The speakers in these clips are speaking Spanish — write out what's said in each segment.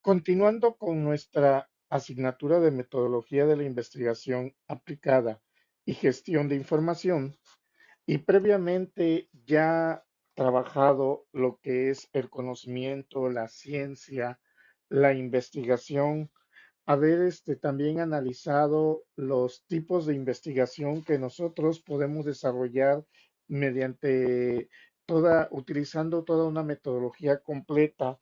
Continuando con nuestra asignatura de metodología de la investigación aplicada y gestión de información, y previamente ya trabajado lo que es el conocimiento, la ciencia, la investigación, haber también analizado los tipos de investigación que nosotros podemos desarrollar mediante utilizando toda una metodología completa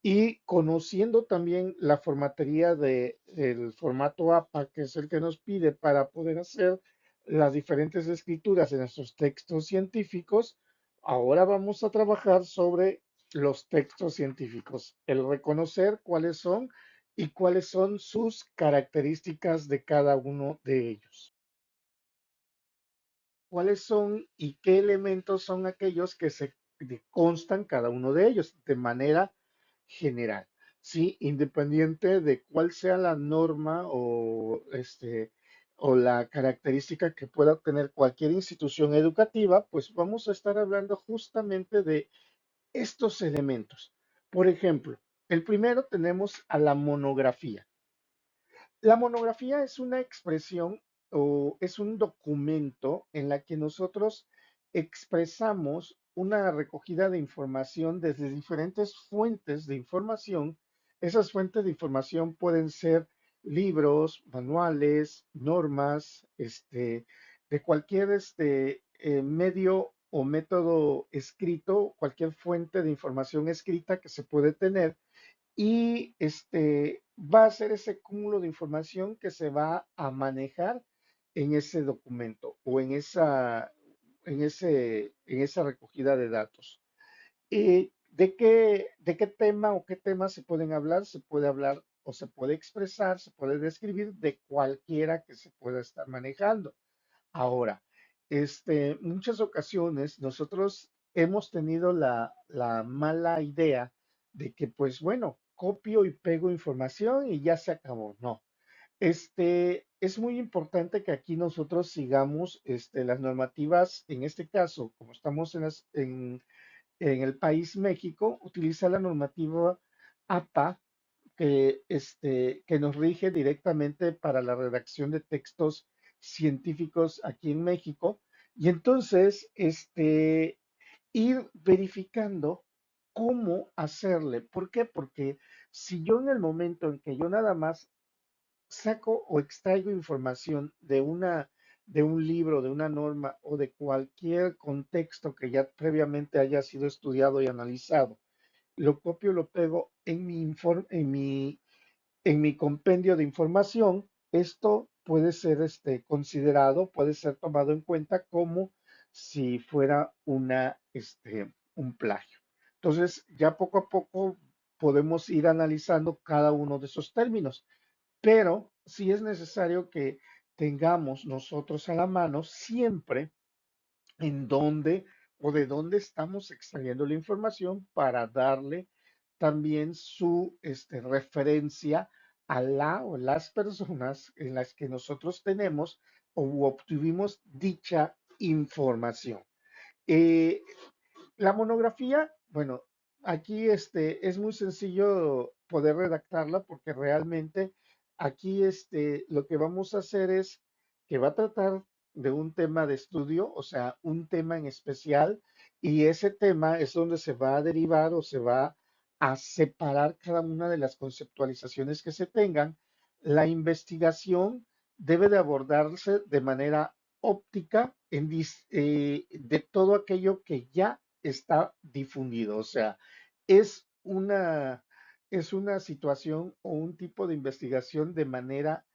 y conociendo también la formatería del formato APA, que es el que nos pide para poder hacer las diferentes escrituras de nuestros textos científicos. Ahora vamos a trabajar sobre los textos científicos, el reconocer cuáles son y cuáles son sus características de cada uno de ellos. ¿Cuáles son y qué elementos son aquellos que constan cada uno de ellos de manera general? Sí, independiente de cuál sea la norma o la característica que pueda obtener cualquier institución educativa, pues vamos a estar hablando justamente de estos elementos. Por ejemplo, el primero tenemos a la monografía. La monografía es una expresión o es un documento en la que nosotros expresamos una recogida de información desde diferentes fuentes de información. Esas fuentes de información pueden ser libros, manuales, normas, de cualquier medio o método escrito, cualquier fuente de información escrita que se puede tener y va a ser ese cúmulo de información que se va a manejar en ese documento o en esa recogida de datos. ¿De qué tema o qué temas se pueden hablar? Se puede hablar o se puede expresar, se puede describir de cualquiera que se pueda estar manejando. Ahora, muchas ocasiones nosotros hemos tenido la mala idea de que, pues bueno, copio y pego información y ya se acabó. No. Es muy importante que aquí nosotros sigamos las normativas, en este caso, como estamos en el país México, utiliza la normativa APA que nos rige directamente para la redacción de textos científicos aquí en México. Y entonces, ir verificando cómo hacerle. ¿Por qué? Porque si yo en el momento en que yo nada más saco o extraigo información de un libro, de una norma o de cualquier contexto que ya previamente haya sido estudiado y analizado, lo copio, lo pego en mi compendio de información, esto puede ser considerado, puede ser tomado en cuenta como si fuera un plagio. Entonces, ya poco a poco podemos ir analizando cada uno de esos términos, pero sí es necesario que tengamos nosotros a la mano siempre en dónde o de dónde estamos extrayendo la información para darle también su referencia a la o las personas en las que nosotros tenemos o obtuvimos dicha información. Eh, la monografía, bueno, aquí es muy sencillo poder redactarla porque realmente aquí lo que vamos a hacer es que va a tratar de un tema de estudio, o sea, un tema en especial, y ese tema es donde se va a derivar o se va a separar cada una de las conceptualizaciones que se tengan. La investigación debe de abordarse de manera óptica de todo aquello que ya está difundido. O sea, es una, es una situación o un tipo de investigación de manera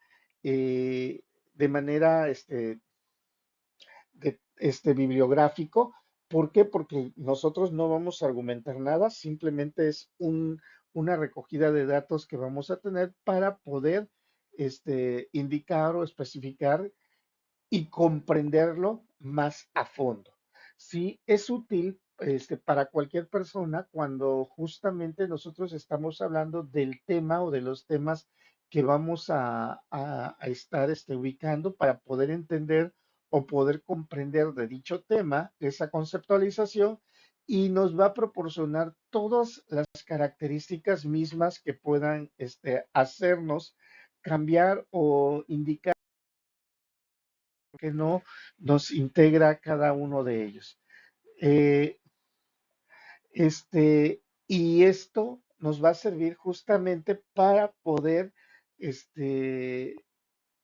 bibliográfico. ¿Por qué? Porque nosotros no vamos a argumentar nada, simplemente es una recogida de datos que vamos a tener para poder indicar o especificar y comprenderlo más a fondo. Sí, es útil para cualquier persona cuando justamente nosotros estamos hablando del tema o de los temas que vamos a estar ubicando para poder entender o poder comprender de dicho tema, esa conceptualización y nos va a proporcionar todas las características mismas que puedan hacernos cambiar o indicar que no nos integra cada uno de ellos. Eh, y esto nos va a servir justamente para poder este,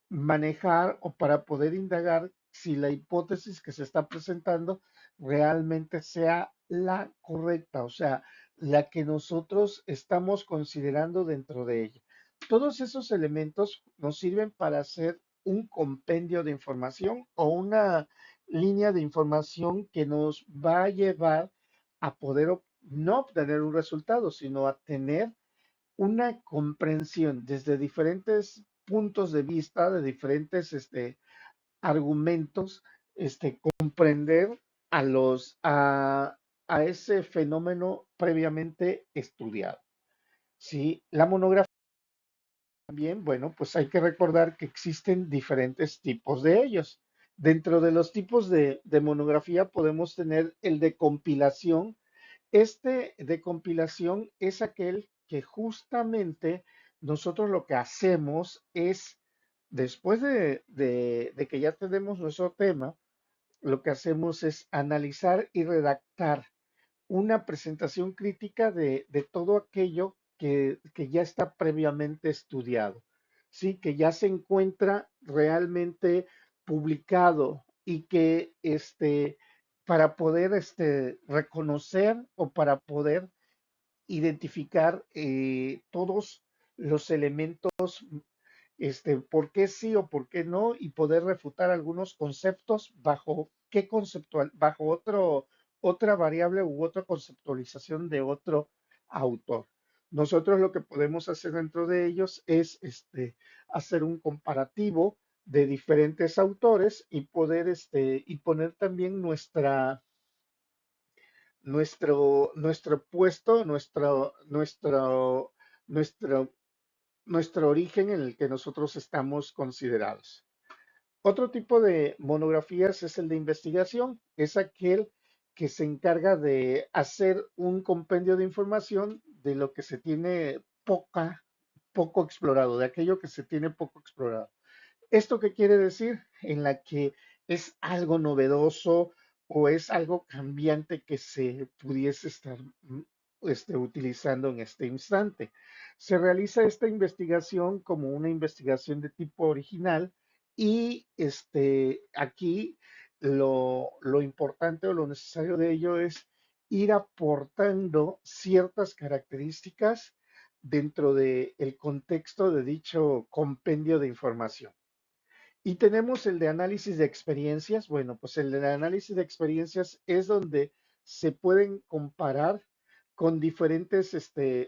manejar o para poder indagar si la hipótesis que se está presentando realmente sea la correcta, o sea, la que nosotros estamos considerando dentro de ella. Todos esos elementos nos sirven para hacer un compendio de información o una línea de información que nos va a llevar a poder no obtener un resultado, sino a tener una comprensión desde diferentes puntos de vista, de diferentes argumentos, comprender a ese fenómeno previamente estudiado. Sí, la monografía también, bueno, pues hay que recordar que existen diferentes tipos de ellos. Dentro de los tipos de monografía podemos tener el de compilación. Este de compilación es aquel que justamente nosotros lo que hacemos es, después de que ya tenemos nuestro tema, lo que hacemos es analizar y redactar una presentación crítica de todo aquello que ya está previamente estudiado, ¿sí? Que ya se encuentra realmente publicado y que para poder reconocer o para poder identificar todos los elementos por qué sí o por qué no y poder refutar algunos conceptos bajo qué conceptual, bajo otra variable u otra conceptualización de otro autor. Nosotros lo que podemos hacer dentro de ellos es hacer un comparativo de diferentes autores y poder y poner también nuestro puesto, nuestro nuestro origen en el que nosotros estamos considerados. Otro tipo de monografías es el de investigación, es aquel que se encarga de hacer un compendio de información de lo que se tiene poco explorado, de aquello que se tiene poco explorado. ¿Esto qué quiere decir? En la que es algo novedoso o es algo cambiante que se pudiese estar utilizando en este instante. Se realiza esta investigación como una investigación de tipo original y aquí lo importante o lo necesario de ello es ir aportando ciertas características dentro del contexto de dicho compendio de información. Y tenemos el de análisis de experiencias. Bueno, pues el de análisis de experiencias es donde se pueden comparar con diferentes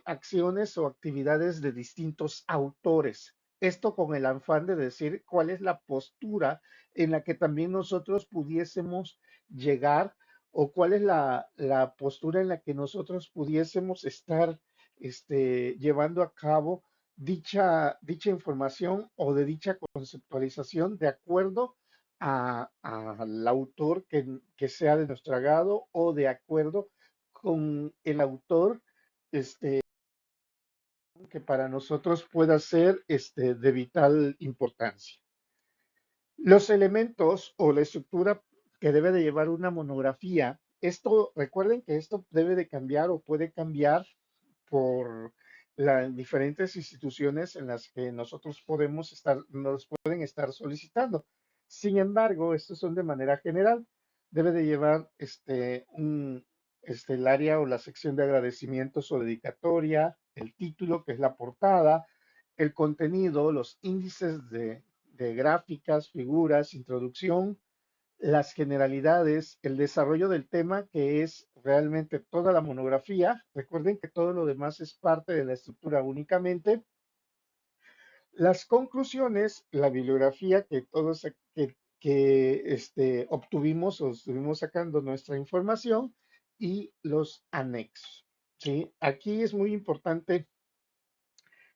acciones o actividades de distintos autores. Esto con el afán de decir cuál es la postura en la que también nosotros pudiésemos llegar o cuál es la postura en la que nosotros pudiésemos estar llevando a cabo dicha información o de dicha conceptualización de acuerdo al autor que sea de nuestro agrado o de acuerdo con el autor este, que para nosotros pueda ser de vital importancia. Los elementos o la estructura que debe de llevar una monografía, esto, recuerden que esto debe de cambiar o puede cambiar por las diferentes instituciones en las que nosotros podemos estar, nos pueden estar solicitando. Sin embargo, estos son de manera general. Debe de llevar el área o la sección de agradecimientos o dedicatoria, el título, que es la portada, el contenido, los índices de gráficas, figuras, introducción, las generalidades, el desarrollo del tema, que es realmente toda la monografía. Recuerden que todo lo demás es parte de la estructura únicamente. Las conclusiones, la bibliografía que todos obtuvimos o estuvimos sacando nuestra información y los anexos. ¿Sí? Aquí es muy importante,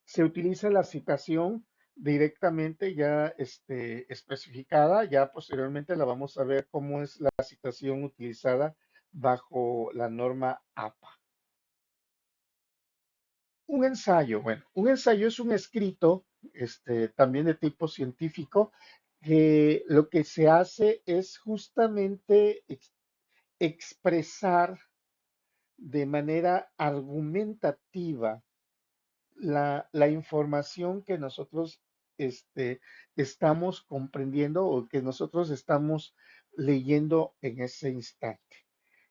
se utiliza la citación directamente ya especificada, ya posteriormente la vamos a ver cómo es la citación utilizada bajo la norma APA. Un ensayo, bueno, un ensayo es un escrito, también de tipo científico, que lo que se hace es justamente expresar de manera argumentativa la información que nosotros estamos comprendiendo o que nosotros estamos leyendo en ese instante.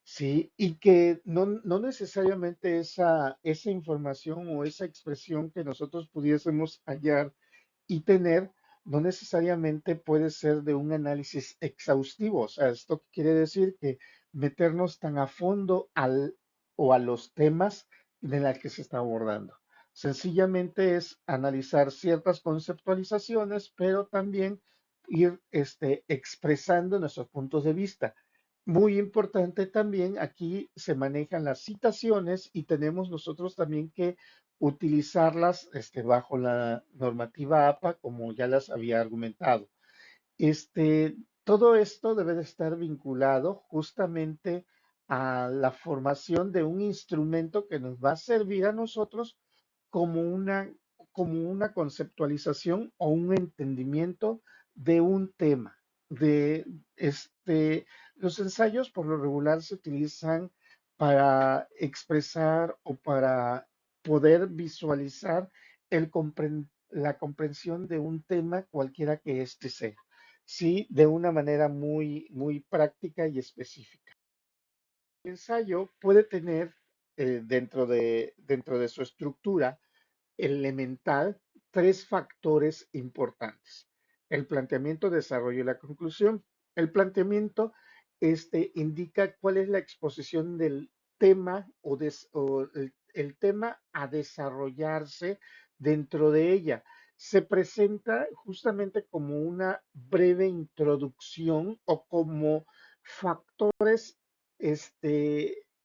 Sí, y que no necesariamente esa información o esa expresión que nosotros pudiésemos hallar y tener no necesariamente puede ser de un análisis exhaustivo. O sea, esto quiere decir que meternos tan a fondo o a los temas de la que se está abordando. Sencillamente es analizar ciertas conceptualizaciones, pero también ir expresando nuestros puntos de vista. Muy importante también, aquí se manejan las citaciones y tenemos nosotros también que utilizarlas bajo la normativa APA, como ya las había argumentado. Todo esto debe de estar vinculado justamente a la formación de un instrumento que nos va a servir a nosotros como como una conceptualización o un entendimiento de un tema. De los ensayos por lo regular se utilizan para expresar o para poder visualizar la comprensión de un tema cualquiera que éste sea. Sí, de una manera muy práctica y específica. El ensayo puede tener dentro de su estructura elemental tres factores importantes: el planteamiento, desarrollo y la conclusión. El planteamiento indica cuál es la exposición del tema o el tema a desarrollarse dentro de ella. Se presenta justamente como una breve introducción o como factores,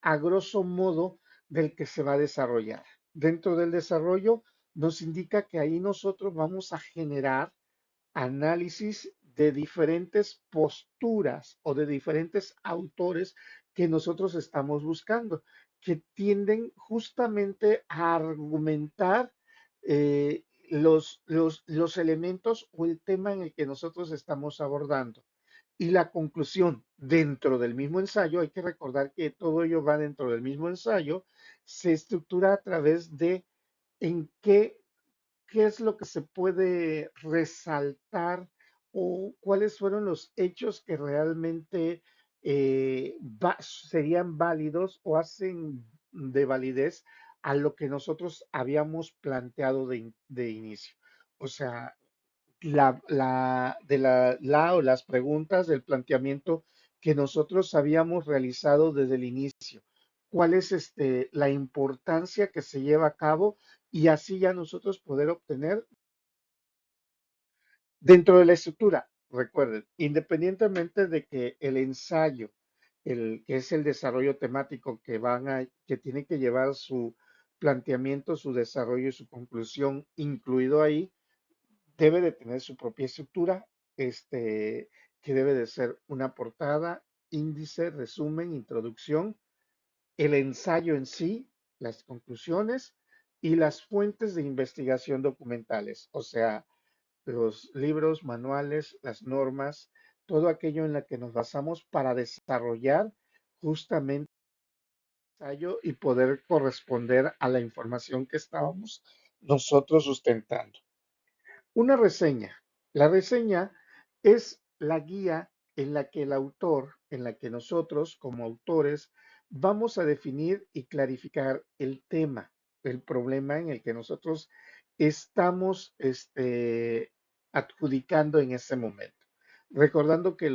a grosso modo, del que se va a desarrollar. Dentro del desarrollo nos indica que ahí nosotros vamos a generar análisis de diferentes posturas o de diferentes autores que nosotros estamos buscando, que tienden justamente a argumentar los elementos o el tema en el que nosotros estamos abordando. Y la conclusión dentro del mismo ensayo, hay que recordar que todo ello va dentro del mismo ensayo, se estructura a través de en qué es lo que se puede resaltar o cuáles fueron los hechos que realmente serían válidos o hacen de validez a lo que nosotros habíamos planteado de inicio. O sea, o las preguntas del planteamiento que nosotros habíamos realizado desde el inicio. ¿Cuál es la importancia que se lleva a cabo? Y así ya nosotros poder obtener dentro de la estructura. Recuerden, independientemente de que el ensayo, que es el desarrollo temático que tiene que llevar su planteamiento, su desarrollo y su conclusión incluido ahí, debe de tener su propia estructura, que debe de ser una portada, índice, resumen, introducción, el ensayo en sí, las conclusiones y las fuentes de investigación documentales, o sea, los libros, manuales, las normas, todo aquello en la que nos basamos para desarrollar justamente el ensayo y poder corresponder a la información que estábamos nosotros sustentando. Una reseña. La reseña es la guía en la que el autor, en la que nosotros como autores vamos a definir y clarificar el tema, el problema en el que nosotros estamos adjudicando en ese momento. Recordando que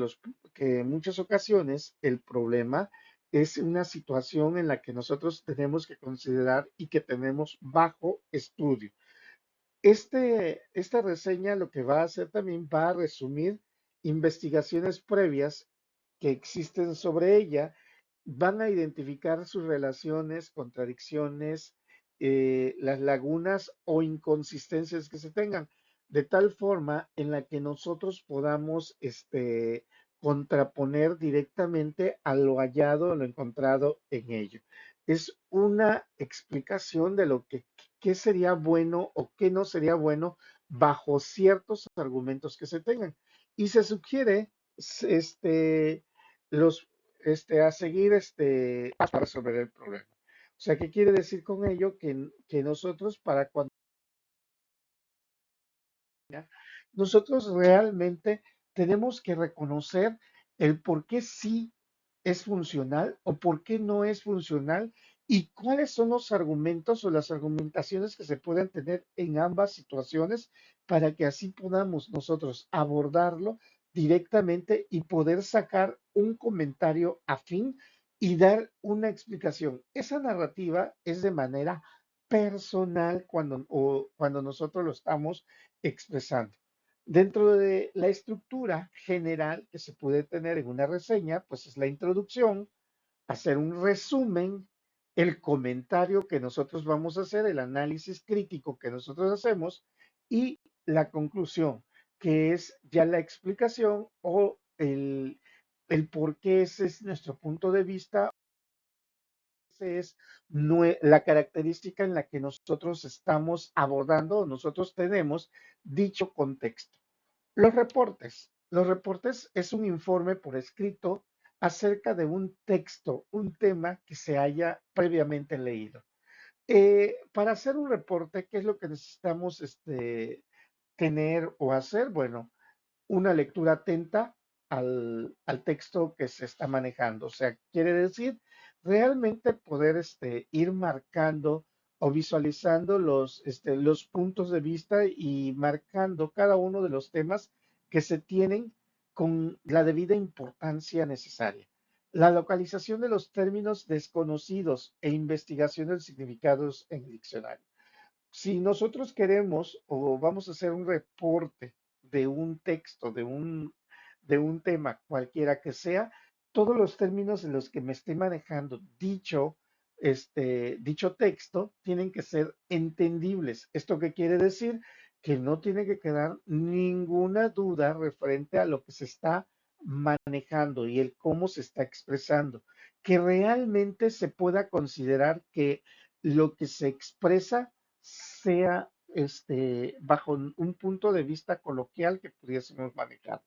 en muchas ocasiones el problema es una situación en la que nosotros tenemos que considerar y que tenemos bajo estudio. Esta reseña lo que va a hacer también va a resumir investigaciones previas que existen sobre ella, van a identificar sus relaciones, contradicciones, las lagunas o inconsistencias que se tengan, de tal forma en la que nosotros podamos contraponer directamente a lo hallado, a lo encontrado en ello. Es una explicación de lo que qué sería bueno o qué no sería bueno bajo ciertos argumentos que se tengan. Y se sugiere este, los, a seguir hasta resolver el problema. O sea, ¿qué quiere decir con ello? Que nosotros para cuando nosotros realmente tenemos que reconocer el por qué sí es funcional o por qué no es funcional y cuáles son los argumentos o las argumentaciones que se pueden tener en ambas situaciones para que así podamos nosotros abordarlo directamente y poder sacar un comentario afín y dar una explicación. Esa narrativa es de manera personal cuando nosotros lo estamos expresando. Dentro de la estructura general que se puede tener en una reseña, pues es la introducción, hacer un resumen, el comentario que nosotros vamos a hacer, el análisis crítico que nosotros hacemos y la conclusión, que es ya la explicación o el por qué ese es nuestro punto de vista, esa es la característica en la que nosotros estamos abordando, nosotros tenemos dicho contexto. Los reportes. Los reportes es un informe por escrito acerca de un texto, un tema que se haya previamente leído. Para hacer un reporte, ¿qué es lo que necesitamos tener o hacer? Bueno, una lectura atenta al texto que se está manejando. O sea, quiere decir realmente poder ir marcando o visualizando los puntos de vista y marcando cada uno de los temas que se tienen con la debida importancia necesaria. La localización de los términos desconocidos e investigación de significados en el diccionario. Si nosotros queremos o vamos a hacer un reporte de un texto, de un tema cualquiera que sea, todos los términos en los que me esté manejando dicho texto tienen que ser entendibles. ¿Esto qué quiere decir? Que no tiene que quedar ninguna duda referente a lo que se está manejando y el cómo se está expresando, que realmente se pueda considerar que lo que se expresa sea bajo un punto de vista coloquial que pudiésemos manejar.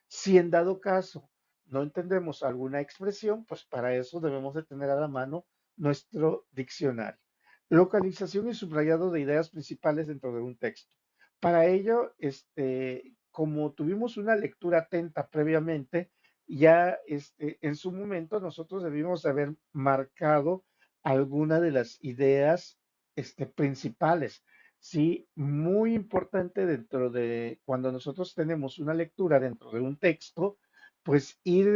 Si en dado caso no entendemos alguna expresión, pues para eso debemos de tener a la mano nuestro diccionario. Localización y subrayado de ideas principales dentro de un texto. Para ello, como tuvimos una lectura atenta previamente, ya en su momento nosotros debimos haber marcado alguna de las ideas principales. Sí, muy importante dentro de cuando nosotros tenemos una lectura dentro de un texto, pues ir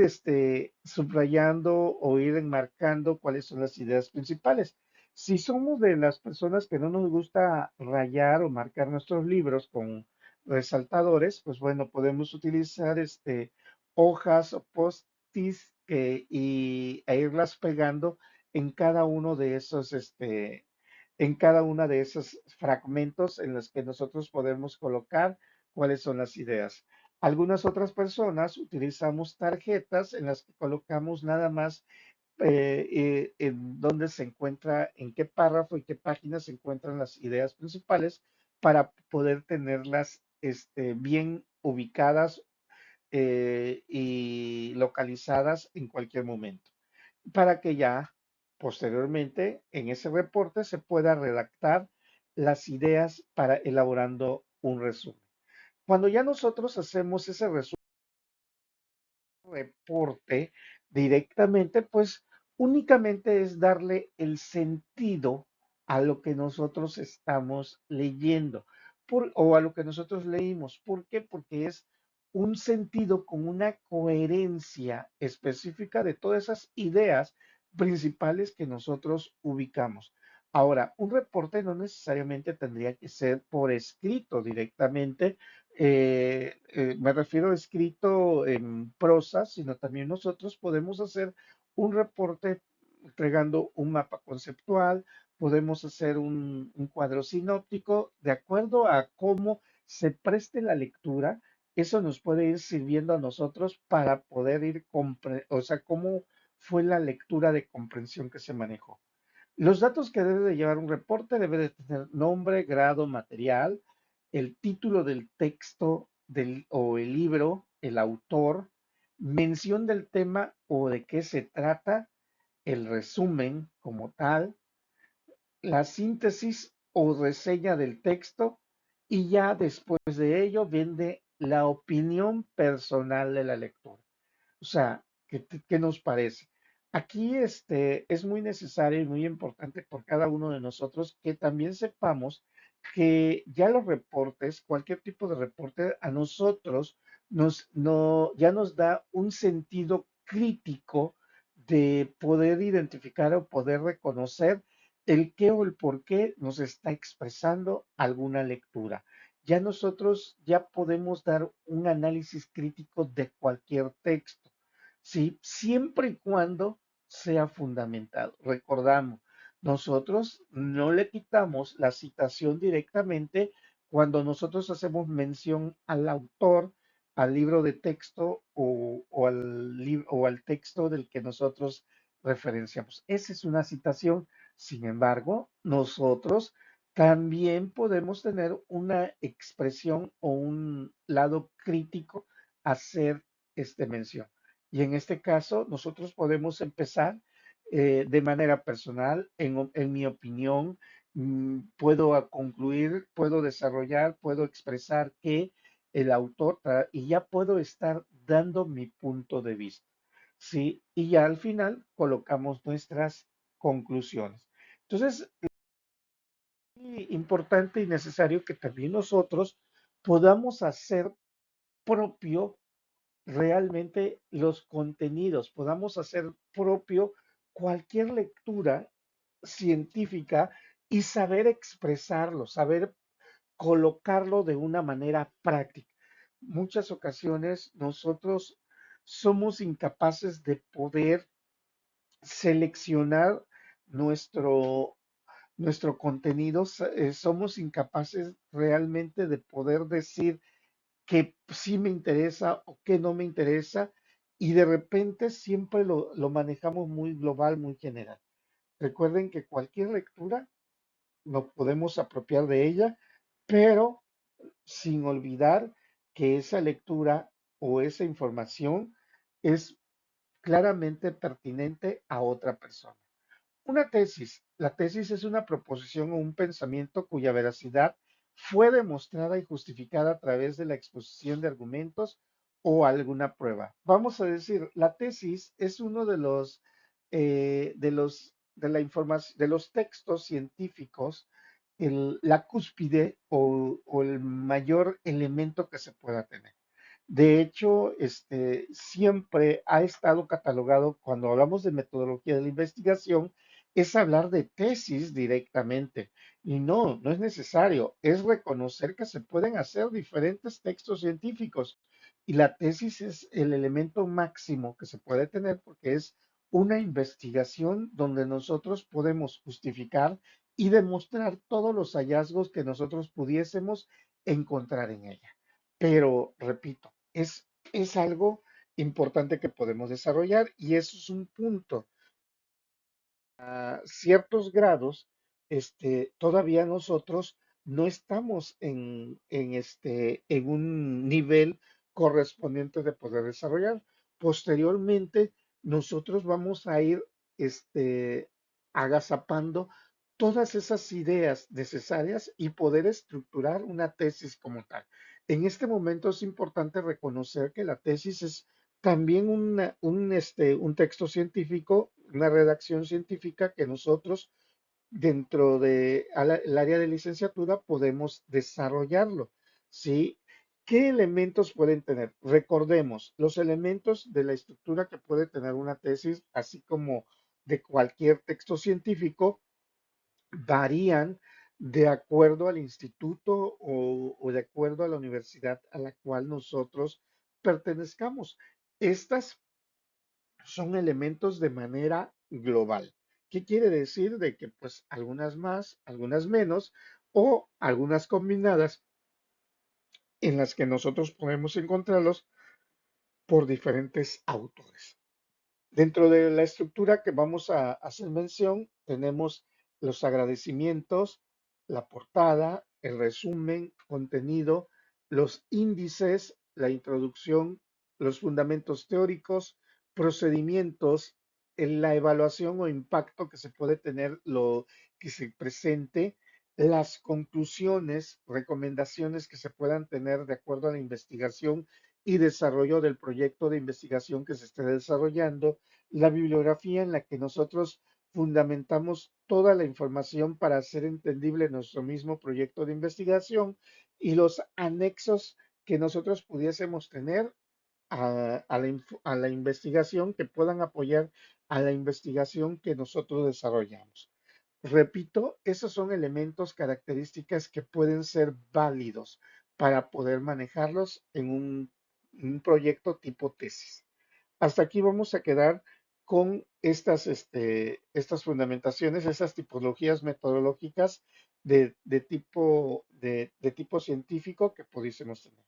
subrayando o ir enmarcando cuáles son las ideas principales. Si somos de las personas que no nos gusta rayar o marcar nuestros libros con resaltadores, pues bueno, podemos utilizar hojas o post-its e irlas pegando en cada uno de esos en cada una de esos fragmentos en los que nosotros podemos colocar cuáles son las ideas. Algunas otras personas utilizamos tarjetas en las que colocamos nada más en dónde se encuentra, en qué párrafo y qué página se encuentran las ideas principales para poder tenerlas bien ubicadas y localizadas en cualquier momento para que ya posteriormente en ese reporte se pueda redactar las ideas para elaborando un resumen. Cuando ya nosotros hacemos ese resumen, reporte directamente, pues únicamente es darle el sentido a lo que nosotros estamos leyendo o a lo que nosotros leímos. ¿Por qué? Porque es un sentido con una coherencia específica de todas esas ideas principales que nosotros ubicamos. Ahora, un reporte no necesariamente tendría que ser por escrito directamente, me refiero a escrito en prosa, sino también nosotros podemos hacer un reporte entregando un mapa conceptual, podemos hacer un cuadro sinóptico de acuerdo a cómo se preste la lectura eso nos puede ir sirviendo a nosotros para poder o sea, cómo fue la lectura de comprensión que se manejó. Los datos que debe de llevar un reporte debe de tener nombre, grado, material, el título del texto o el libro, el autor, mención del tema o de qué se trata, el resumen como tal, la síntesis o reseña del texto y ya después de ello viene la opinión personal de la lectura. O sea, ¿qué nos parece? Aquí es muy necesario y muy importante por cada uno de nosotros que también sepamos que ya los reportes, cualquier tipo de reporte, a nosotros ya nos da un sentido crítico de poder identificar o poder reconocer el qué o el por qué nos está expresando alguna lectura. Ya nosotros ya podemos dar un análisis crítico de cualquier texto. ¿Sí? Siempre y cuando sea fundamentado. Recordamos, nosotros no le quitamos la citación directamente cuando nosotros hacemos mención al autor, al libro de texto o al texto del que nosotros referenciamos. Esa es una citación. Sin embargo, nosotros también podemos tener una expresión o un lado crítico a hacer mención. Y en este caso, nosotros podemos empezar de manera personal, en mi opinión, puedo concluir, puedo desarrollar, puedo expresar que el autor, y ya puedo estar dando mi punto de vista, ¿sí? Y ya al final colocamos nuestras conclusiones. Entonces, es importante y necesario que también nosotros podamos hacer propio realmente los contenidos, podamos hacer propio cualquier lectura científica y saber expresarlo, saber colocarlo de una manera práctica. Muchas ocasiones nosotros somos incapaces de poder seleccionar nuestro, nuestro contenido, somos incapaces realmente de poder decir que sí me interesa o que no me interesa, y de repente siempre lo manejamos muy global, muy general. Recuerden que cualquier lectura nos podemos apropiar de ella, pero sin olvidar que esa lectura o esa información es claramente pertinente a otra persona. Una tesis. La tesis es una proposición o un pensamiento cuya veracidad fue demostrada y justificada a través de la exposición de argumentos o alguna prueba. Vamos a decir, la tesis es uno de la información, de los textos científicos, la cúspide o el mayor elemento que se pueda tener. De hecho, siempre ha estado catalogado, cuando hablamos de metodología de la investigación, es hablar de tesis directamente. Y no, no es necesario. Es reconocer que se pueden hacer diferentes textos científicos. Y la tesis es el elemento máximo que se puede tener porque es una investigación donde nosotros podemos justificar y demostrar todos los hallazgos que nosotros pudiésemos encontrar en ella. Pero, repito, es algo importante que podemos desarrollar y eso es un punto. A ciertos grados, todavía nosotros no estamos en un nivel correspondiente de poder desarrollar. Posteriormente, nosotros vamos a ir este, agazapando todas esas ideas necesarias y poder estructurar una tesis como tal. En este momento es importante reconocer que la tesis es también un texto científico, una redacción científica que nosotros dentro de el área de licenciatura podemos desarrollarlo, ¿sí? ¿Qué elementos pueden tener? Recordemos, los elementos de la estructura que puede tener una tesis, así como de cualquier texto científico, varían de acuerdo al instituto o de acuerdo a la universidad a la cual nosotros pertenezcamos. Estas son elementos de manera global. ¿Qué quiere decir? De que pues algunas más, algunas menos o algunas combinadas en las que nosotros podemos encontrarlos por diferentes autores. Dentro de la estructura que vamos a hacer mención, tenemos los agradecimientos, la portada, el resumen, contenido, los índices, la introducción, los fundamentos teóricos, procedimientos, la evaluación o impacto que se puede tener lo que se presente, las conclusiones, recomendaciones que se puedan tener de acuerdo a la investigación y desarrollo del proyecto de investigación que se esté desarrollando, la bibliografía en la que nosotros fundamentamos toda la información para hacer entendible nuestro mismo proyecto de investigación y los anexos que nosotros pudiésemos tener a la investigación que puedan apoyar a la investigación que nosotros desarrollamos. Repito, esos son elementos, características que pueden ser válidos para poder manejarlos en un proyecto tipo tesis. Hasta aquí vamos a quedar con estas fundamentaciones, esas tipologías metodológicas de tipo científico que pudiésemos tener.